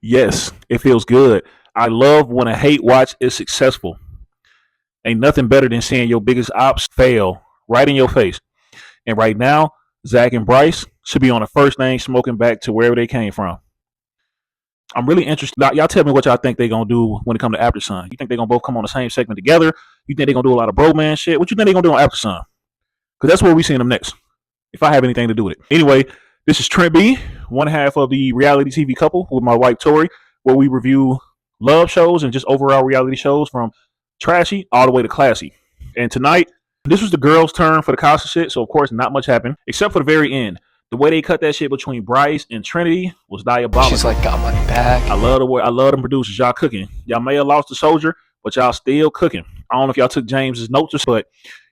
Yes, it feels good. I love when a hate watch is successful. Ain't nothing better than seeing your biggest ops fail right in your face. And right now, Zach and Bryce should be on the first name smoking back to wherever they came from. I'm really interested. Y'all tell me what y'all think they're gonna do when it comes to After Sun. You think they're gonna both come on the same segment together? You think they're gonna do a lot of bro man shit? What you think they're gonna do on After Sun? Because that's where we seeing them next. If I have anything to do with it. Anyway, this is Trent B, one half of the reality TV couple with my wife Tori, where we review love shows and just overall reality shows from trashy all the way to classy. And tonight, this was the girls' turn for the Casa shit, so of course not much happened except for the very end. The way they cut that shit between Bryce and Trinity was diabolical. She's like, got my back. I love the way I love them producers. Y'all cooking. Y'all may have lost the soldier, but y'all still cooking. I don't know if y'all took James's notes, but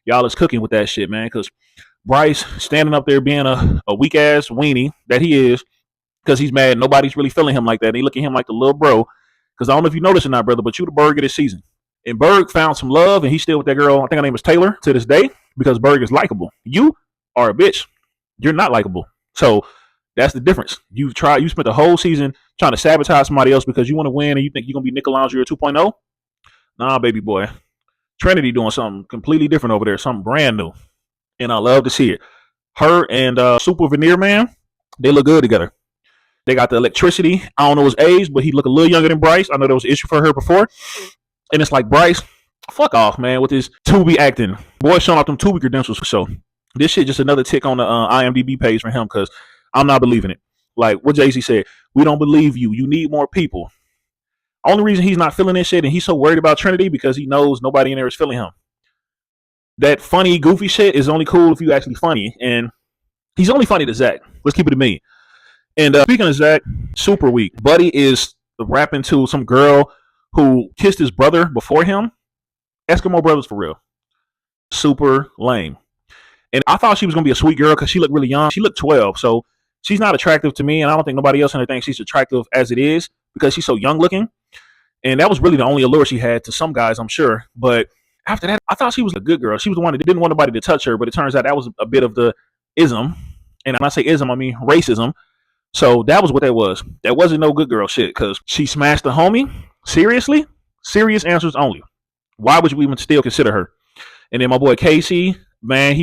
y'all is cooking with that shit, man. Because Bryce standing up there being a weak ass weenie that he is, because he's mad nobody's really feeling him like that. They look at him like the little bro. Because I don't know if you noticed or not, brother, but you the Berg of this season. And Berg found some love, and he's still with that girl. I think her name is Taylor to this day because Berg is likable. You are a bitch. You're not likable. So that's the difference. You spent the whole season trying to sabotage somebody else because you want to win and you think you're gonna be Nickelodeon 2.0. Nah, baby boy. Trinity doing something completely different over there, something brand new, and I love to see it. Her and Super Veneer Man, they look good together. They got the electricity. I don't know his age, but he look a little younger than Bryce. I know there was an issue for her before, and it's like Bryce, fuck off, man, with his Tubi acting. Boy, showing off them Tubi credentials. So this shit just another tick on the IMDb page for him because I'm not believing it. Like what Jay-Z said, we don't believe you. You need more people. Only reason he's not feeling this shit and he's so worried about Trinity because he knows nobody in there is feeling him. That funny, goofy shit is only cool if you actually funny. And he's only funny to Zach. Let's keep it to me. And speaking of Zach, super weak. Buddy is rapping to some girl who kissed his brother before him. Eskimo brothers for real. Super lame. And I thought she was going to be a sweet girl because she looked really young. She looked 12. So she's not attractive to me. And I don't think nobody else in there thinks she's attractive as it is because she's so young looking. And that was really the only allure she had to some guys, I'm sure. But after that, I thought she was a good girl. She was the one that didn't want nobody to touch her. But it turns out that was a bit of the ism. And when I say ism, I mean racism. So that was what that was. That wasn't no good girl shit because she smashed the homie. Seriously? Serious answers only. Why would you even still consider her? And then my boy Casey, man,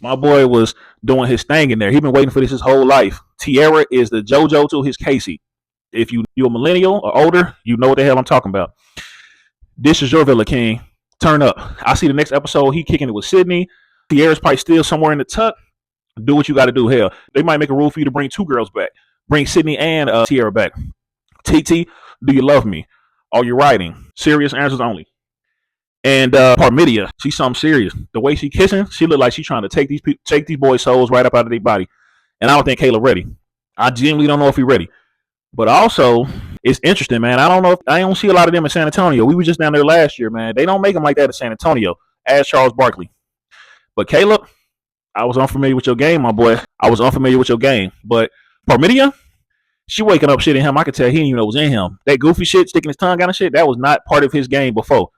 my boy was doing his thing in there. He's been waiting for this his whole life. Tierra is the JoJo to his Casey. If you're a millennial or older, you know what the hell I'm talking about. This is your Villa King. Turn up. I see the next episode. He kicking it with Sydney. Tierra's probably still somewhere in the tuck. Do what you got to do. Hell, they might make a rule for you to bring two girls back. Bring Sydney and Tierra back. TT, do you love me? Are you riding? Serious answers only. And Parmidia, she's something serious. The way she kissing, she look like she's trying to take these boys' souls right up out of their body. And I don't think Caleb ready. I genuinely don't know if he ready. But also, it's interesting, man. I don't see a lot of them in San Antonio. We were just down there last year, man. They don't make them like that in San Antonio, as Charles Barkley. But Caleb, I was unfamiliar with your game, my boy. I was unfamiliar with your game. But Parmidia, she waking up shit in him. I could tell he didn't even know it was in him. That goofy shit, sticking his tongue out and shit, that was not part of his game before.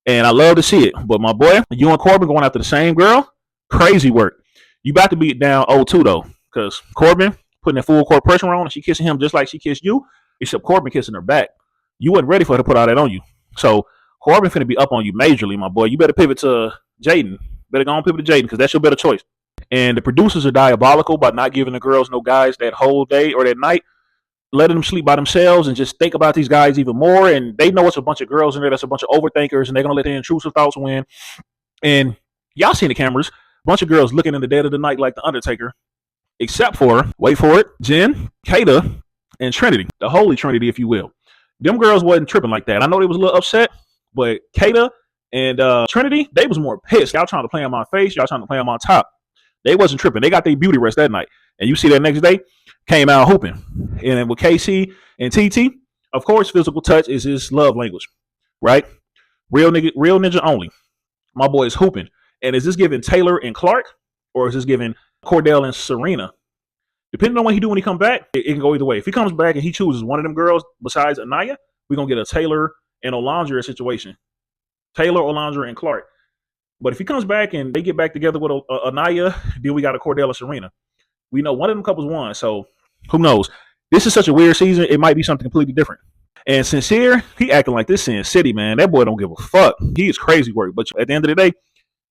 And I love to see it. But my boy, you and Corbin going after the same girl, crazy work. You about to be down 0-2 though, because Corbin putting that full court pressure on and she kissing him just like she kissed you, except Corbin kissing her back. You wasn't ready for her to put all that on you. So Corbin finna be up on you majorly, my boy. You better pivot to Jaden. Better go on pivot to Jaden because that's your better choice. And the producers are diabolical by not giving the girls no guys that whole day or that night, letting them sleep by themselves and just think about these guys even more. And they know it's a bunch of girls in there that's a bunch of overthinkers, and they're gonna let their intrusive thoughts win. And y'all seen the cameras, a bunch of girls looking in the dead of the night like the Undertaker, except for, wait for it, Jen, Kata, and Trinity, the Holy Trinity, if you will. Them girls wasn't tripping like that. I know they was a little upset, but Kata and Trinity, they was more pissed. Y'all trying to play on my face, y'all trying to play on my top. They wasn't tripping. They got their beauty rest that night. And you see that next day, came out hooping. And then with KC and TT, of course, physical touch is his love language, right? Real ninja only. My boy is hooping. And is this giving Taylor and Clark, or is this giving Cordell and Serena? Depending on what he do when he come back, it can go either way. If he comes back and he chooses one of them girls besides Anaya, we're going to get a Taylor and Olandra situation. Taylor, Olandra, and Clark. But if he comes back and they get back together with Anaya, then we got a Cordell and Serena. We know one of them couples won, so who knows? This is such a weird season. It might be something completely different. And Sincere, he acting like this Sin City, man. That boy don't give a fuck. He is crazy work. But at the end of the day,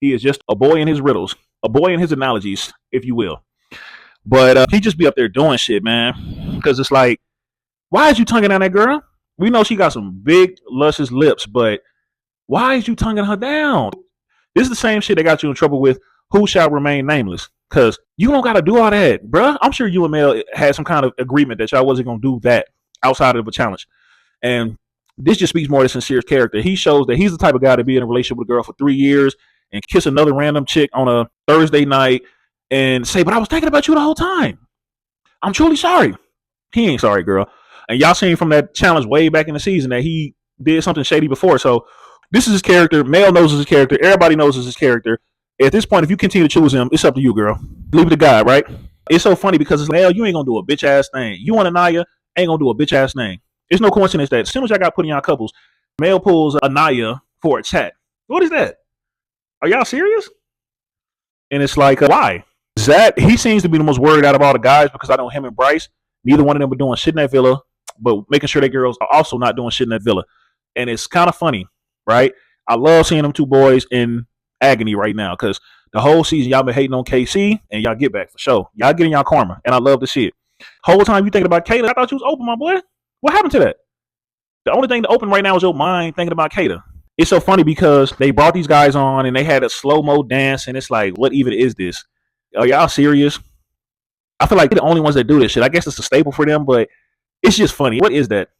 he is just a boy in his riddles, a boy in his analogies, if you will. But he just be up there doing shit, man. Because it's like, why is you tonguing down that girl? We know she got some big, luscious lips, but why is you tonguing her down? This is the same shit that got you in trouble with Who Shall Remain Nameless. Because you don't got to do all that, bruh. I'm sure you and Mel had some kind of agreement that y'all wasn't going to do that outside of a challenge. And this just speaks more to Sincere's character. He shows that he's the type of guy to be in a relationship with a girl for 3 years and kiss another random chick on a Thursday night and say, but I was thinking about you the whole time. I'm truly sorry. He ain't sorry, girl. And y'all seen from that challenge way back in the season that he did something shady before. So this is his character. Mel knows his character. Everybody knows his character. At this point, if you continue to choose him, it's up to you, girl. Leave it to God, right? It's so funny because it's like, Mel, you ain't gonna do a bitch ass thing. You and Anaya ain't gonna do a bitch ass thing. It's no coincidence that as soon as y'all got put in y'all couples, Mel pulls Anaya for a chat. What is that? Are y'all serious? And it's like, why? Zach, he seems to be the most worried out of all the guys because I know him and Bryce, neither one of them were doing shit in that villa, but making sure that girls are also not doing shit in that villa. And it's kind of funny, right? I love seeing them two boys in agony right now because the whole season y'all been hating on KC and y'all get back for sure. Y'all getting y'all karma, and I love to see it. Whole time you thinking about Kayla, I thought you was open, my boy. What happened to that? The only thing to open right now is your mind thinking about Kayla. It's so funny because they brought these guys on and they had a slow-mo dance, and it's like, what even is this? Are y'all serious? I feel like they're the only ones that do this shit. I guess it's a staple for them, but it's just funny. What is that?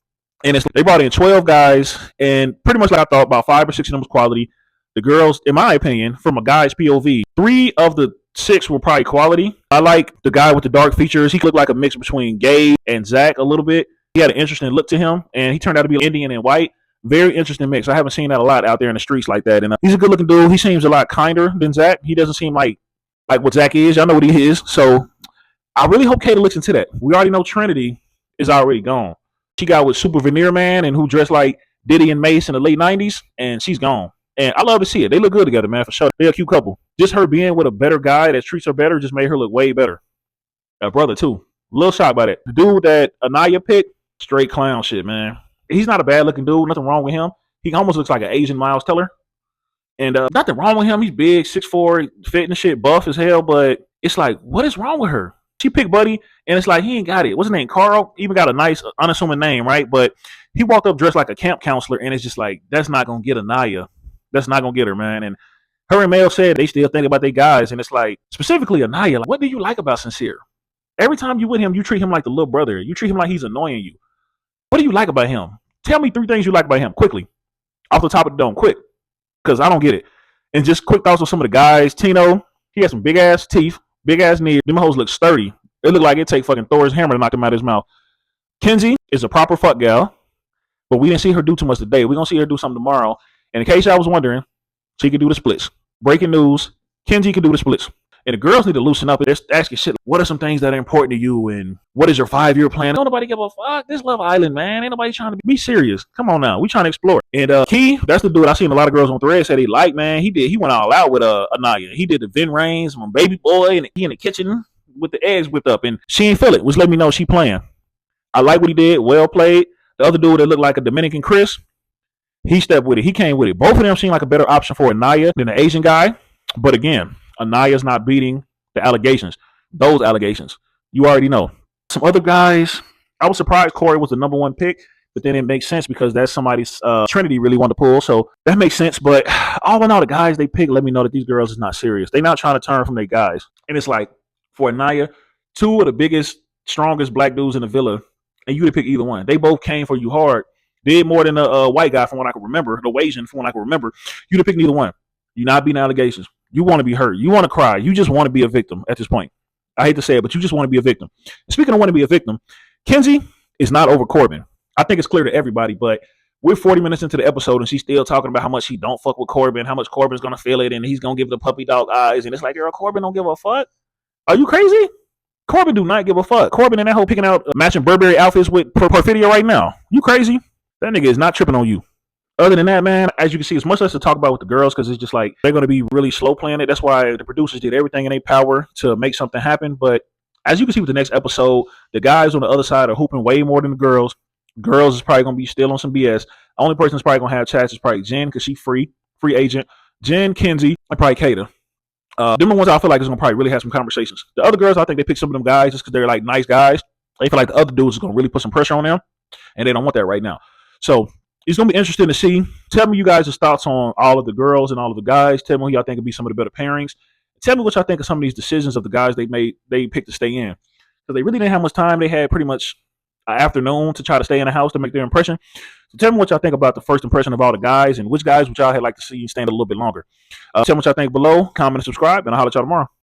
And they brought in 12 guys, and pretty much like I thought, about 5 or 6 of them was quality. The girls, in my opinion, from a guy's POV, 3 of the 6 were probably quality. I like the guy with the dark features. He looked like a mix between Gabe and Zach a little bit. He had an interesting look to him, and he turned out to be Indian and white. Very interesting mix. I haven't seen that a lot out there in the streets like that. And he's a good-looking dude. He seems a lot kinder than Zach. He doesn't seem like what Zach is. Y'all know what he is. So I really hope Kayla looks into that. We already know Trinity is already gone. She got with Super Veneer Man and who dressed like Diddy and Mace in the late 90s, and she's gone. And I love to see it. They look good together, man, for sure. They're a cute couple. Just her being with a better guy that treats her better just made her look way better. Her brother, too. A little shocked by that. The dude that Anaya picked, straight clown shit, man. He's not a bad-looking dude. Nothing wrong with him. He almost looks like an Asian Miles Teller. And nothing wrong with him. He's big, 6'4", fit and shit, buff as hell. But it's like, what is wrong with her? She picked Buddy, and it's like, he ain't got it. What's his name? Carl? Even got a nice, unassuming name, right? But he walked up dressed like a camp counselor, and it's just like, that's not going to get Anaya. That's not going to get her, man. And her and Mel said they still think about their guys, and it's like, specifically Anaya, like, what do you like about Sincere? Every time you with him, you treat him like the little brother. You treat him like he's annoying you. What do you like about him? Tell me 3 things you like about him, quickly. Off the top of the dome, quick. Because I don't get it. And just quick thoughts on some of the guys. Tino, he has some big-ass teeth, big-ass knees. Them hoes look sturdy. It look like it take fucking Thor's hammer to knock him out of his mouth. Kenzie is a proper fuck gal, but we didn't see her do too much today. We're going to see her do something tomorrow. And in case y'all was wondering, she could do the splits. Breaking news, Kenzie can do the splits. And the girls need to loosen up. They're asking shit, what are some things that are important to you? And what is your 5-year plan? Don't nobody give a fuck. This Love Island, man. Ain't nobody trying to be serious. Come on now. We trying to explore. And Key, that's the dude I seen a lot of girls on Thread say they like, man. He went all out with Anaya. He did the Vin Rains from Baby Boy, and he in the kitchen with the eggs whipped up. And she ain't feel it, which let me know she playing. I like what he did. Well played. The other dude that looked like a Dominican Chris, he stepped with it. He came with it. Both of them seem like a better option for Anaya than the Asian guy. But again, Anaya's not beating the allegations. Those allegations. You already know. Some other guys, I was surprised Corey was the number 1 pick, but then it makes sense because that's somebody's Trinity really wanted to pull. So that makes sense. But all in all, the guys they pick let me know that these girls is not serious. They're not trying to turn from their guys. And it's like, for Anaya, 2 of the biggest, strongest black dudes in the villa, and you to pick either one. They both came for you hard. Did more than a white guy from what I can remember, the Asian from what I can remember. You to pick neither one. You're not beating allegations. You want to be hurt. You want to cry. You just want to be a victim at this point. I hate to say it, but you just want to be a victim. Speaking of want to be a victim, Kenzie is not over Corbin. I think it's clear to everybody, but we're 40 minutes into the episode and she's still talking about how much she don't fuck with Corbin, how much Corbin's going to feel it, and he's going to give the puppy dog eyes. And it's like, girl, Corbin don't give a fuck. Are you crazy? Corbin do not give a fuck. Corbin and that whole picking out matching Burberry outfits with Perfidia right now. You crazy? That nigga is not tripping on you. Other than that, man, as you can see, it's much less to talk about with the girls because it's just like they're going to be really slow playing it. That's why the producers did everything in their power to make something happen. But as you can see with the next episode, the guys on the other side are hooping way more than the girls. Girls is probably gonna be still on some BS. The only person that's probably gonna have chats is probably Jen because she free agent. Jen, Kenzie, and probably Kata. Them the ones I feel like is gonna probably really have some conversations. The other girls, I think they pick some of them guys just because they're like nice guys. They feel like the other dudes is gonna really put some pressure on them, and they don't want that right now. So it's gonna be interesting to see. Tell me you guys' thoughts on all of the girls and all of the guys. Tell me who y'all think would be some of the better pairings. Tell me what y'all think of some of these decisions of the guys they picked to stay in because they really didn't have much time. They had pretty much an afternoon to try to stay in the house to make their impression. So tell me what y'all think about the first impression of all the guys and which guys would y'all had like to see stand a little bit longer. Tell me what y'all think below. Comment and subscribe, and I'll holler at y'all tomorrow.